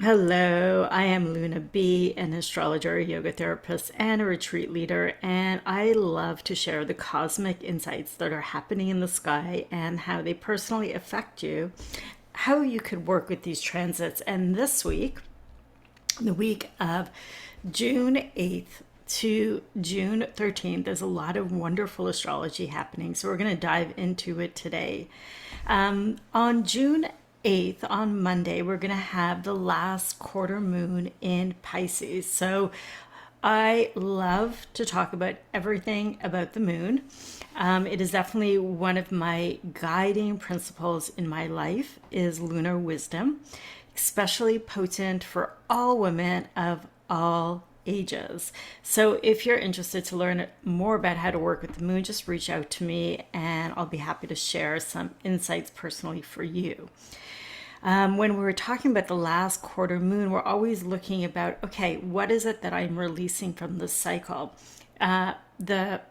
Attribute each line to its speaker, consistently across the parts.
Speaker 1: Hello, I am Luna B, an astrologer, yoga therapist, and a retreat leader, and I love to share the cosmic insights that are happening in the sky and how they personally affect you, how you could work with these transits. And this week, the week of June 8th to June 13th, there's a lot of wonderful astrology happening. So we're going to dive into it today. On June 8th, on Monday, we're going to have the last quarter moon in Pisces. So I love to talk about everything about the moon. It is definitely one of my guiding principles in my life is lunar wisdom, especially potent for all women of all ages. So if you're interested to learn more about how to work with the moon, just reach out to me and I'll be happy to share some insights personally for you. When we're talking about the last quarter moon, we're always looking about, okay, what is it that I'm releasing from the cycle?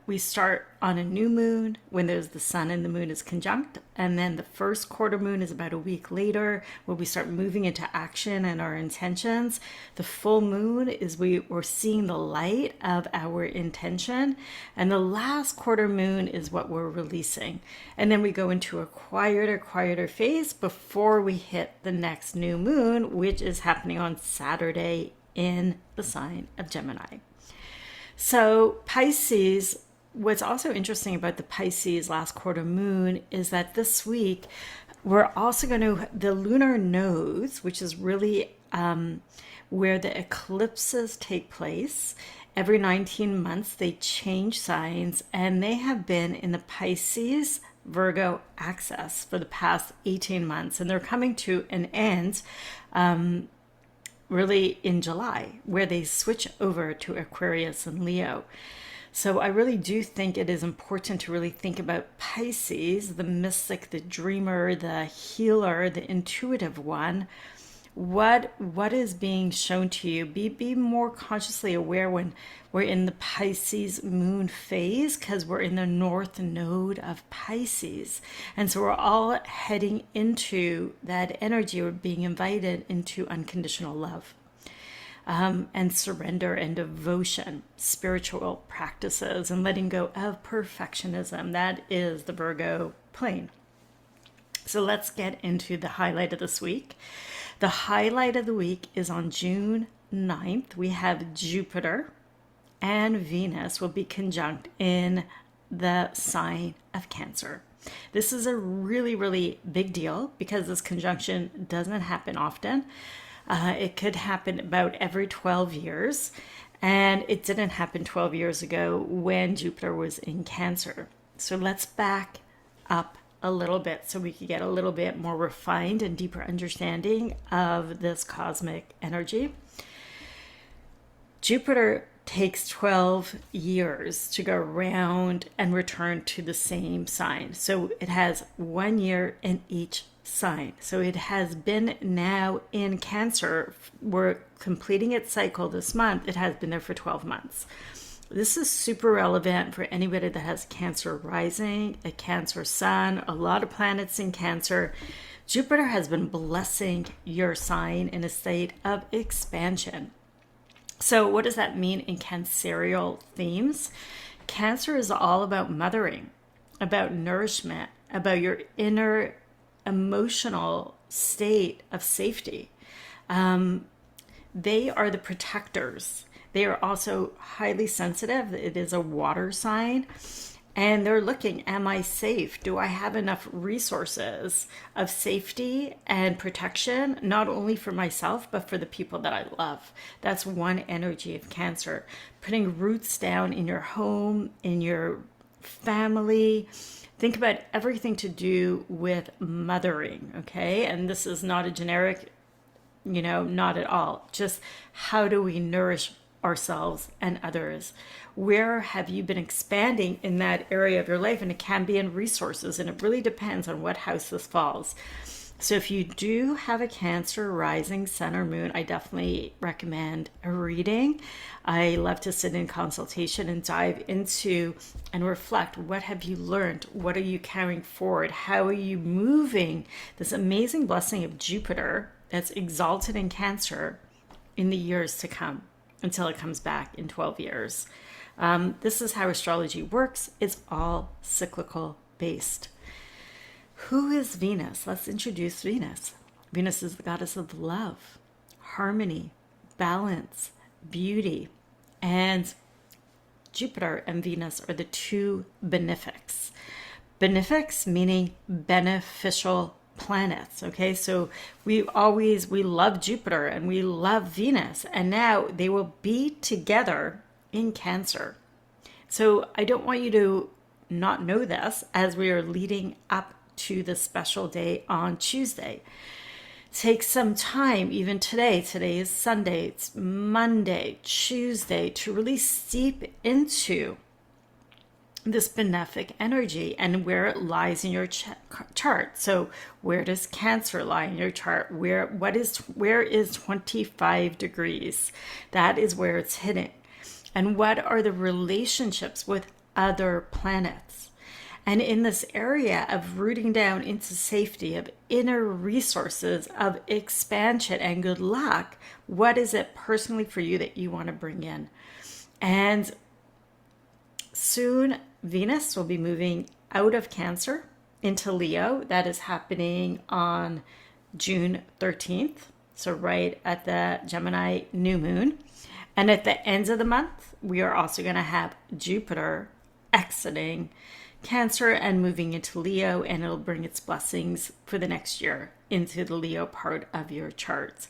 Speaker 1: We start on a new moon when there's the sun and the moon is conjunct, and then the first quarter moon is about a week later when we start moving into action and our intentions. The full moon is we're seeing the light of our intention, and the last quarter moon is what we're releasing. And then we go into a quieter phase before we hit the next new moon, which is happening on Saturday in the sign of Gemini. So Pisces, what's also interesting about the Pisces last quarter moon is that this week we're also going to, the lunar nodes, which is really where the eclipses take place. Every 19 months they change signs, and they have been in the Pisces Virgo axis for the past 18 months, and they're coming to an end really in July, where they switch over to Aquarius and Leo. So I really do think it is important to really think about Pisces, the mystic, the dreamer, the healer, the intuitive one. What is being shown to you? Be more consciously aware when we're in the Pisces moon phase, because we're in the north node of Pisces. And so we're all heading into that energy. We're being invited into unconditional love. And surrender and devotion, spiritual practices, and letting go of perfectionism. That is the Virgo plane. So let's get into the highlight of this week. The highlight of the week is on June 9th. We have Jupiter and Venus will be conjunct in the sign of Cancer. This is a really, really big deal because this conjunction doesn't happen often. It could happen about every 12 years, and it didn't happen 12 years ago when Jupiter was in Cancer. So let's back up a little bit so we can get a little bit more refined and deeper understanding of this cosmic energy. Jupiter takes 12 years to go around and return to the same sign. So it has 1 year in each sign. So it has been now in Cancer. We're completing its cycle this month. It has been there for 12 months. This is super relevant for anybody that has Cancer rising, a Cancer sun, a lot of planets in Cancer. Jupiter has been blessing your sign in a state of expansion. So what does that mean in Cancerial themes? Cancer is all about mothering, about nourishment, about your inner emotional state of safety. They are the protectors. They are also highly sensitive. It is a water sign. And they're looking, am I safe? Do I have enough resources of safety and protection, not only for myself, but for the people that I love? That's one energy of Cancer. Putting roots down in your home, in your family. Think about everything to do with mothering, okay? And this is not a generic, not at all. Just how do we nourish ourselves and others? Where have you been expanding in that area of your life? And it can be in resources, and it really depends on what house this falls. So if you do have a Cancer rising sun or moon, I definitely recommend a reading. I love to sit in consultation and dive into and reflect, what have you learned? What are you carrying forward? How are you moving this amazing blessing of Jupiter that's exalted in Cancer in the years to come until it comes back in 12 years. This is how astrology works. It's all cyclical based. Who is Venus? Let's introduce Venus. Venus is the goddess of love, harmony, balance, beauty, and Jupiter and Venus are the two benefics. Benefics meaning beneficial planets. Okay, so we love Jupiter and we love Venus, and now they will be together in Cancer. So I don't want you to not know this as we are leading up to the special day on Tuesday. Take some time, even today is Sunday, it's Monday, Tuesday, to really steep into this benefic energy and where it lies in your chart. So where does Cancer lie in your chart? Where is 25 degrees? That is where it's hitting. And what are the relationships with other planets? And in this area of rooting down into safety, of inner resources, of expansion and good luck, what is it personally for you that you want to bring in? And soon Venus will be moving out of Cancer into Leo. That is happening on June 13th. So right at the Gemini new moon. And at the end of the month, we are also going to have Jupiter exiting Cancer and moving into Leo, and it'll bring its blessings for the next year into the Leo part of your chart.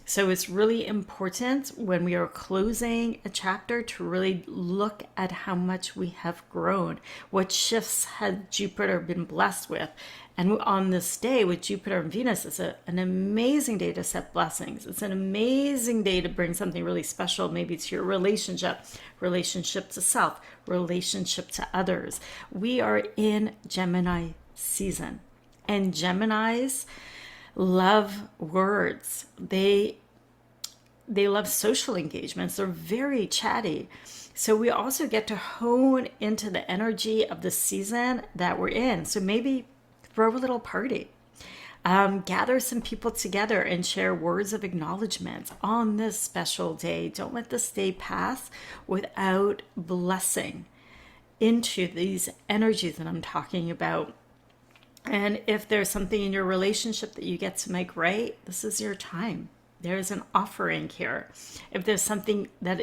Speaker 1: So it's really important when we are closing a chapter to really look at how much we have grown. What shifts has Jupiter been blessed with? And on this day with Jupiter and Venus, it's an amazing day to set blessings. It's an amazing day to bring something really special, maybe to your relationship to self, relationship to others. We are in Gemini season, and Geminis love words. They love social engagements. They're very chatty. So we also get to hone into the energy of the season that we're in. So maybe throw a little party. Gather some people together and share words of acknowledgement on this special day. Don't let this day pass without blessing into these energies that I'm talking about. And if there's something in your relationship that you get to make right, this is your time. There's an offering here. If there's something that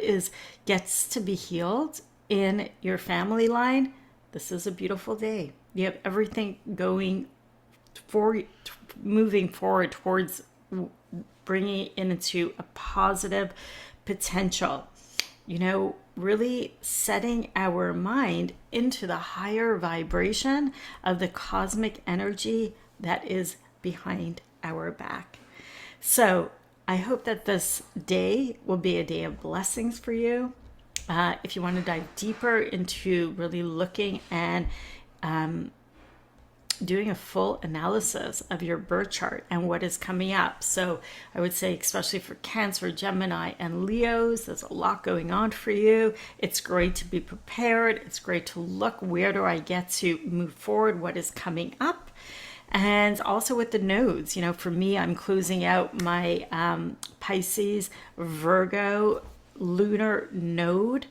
Speaker 1: gets to be healed in your family line, this is a beautiful day. You have everything moving forward towards bringing it into a positive potential. Really setting our mind into the higher vibration of the cosmic energy that is behind our back. So I hope that this day will be a day of blessings for you. If you want to dive deeper into really looking and doing a full analysis of your birth chart and what is coming up. So I would say, especially for Cancer, Gemini, and Leos, there's a lot going on for you. It's great to be prepared. It's great to look, where do I get to move forward? What is coming up? And also with the nodes, for me, I'm closing out my Pisces, Virgo, lunar node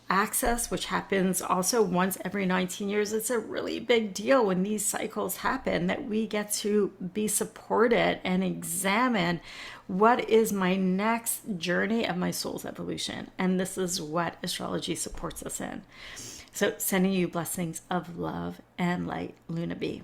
Speaker 1: access, which happens also once every 19 years. It's a really big deal when these cycles happen that we get to be supported and examine what is my next journey of my soul's evolution. And this is what astrology supports us in. So sending you blessings of love and light, Luna B.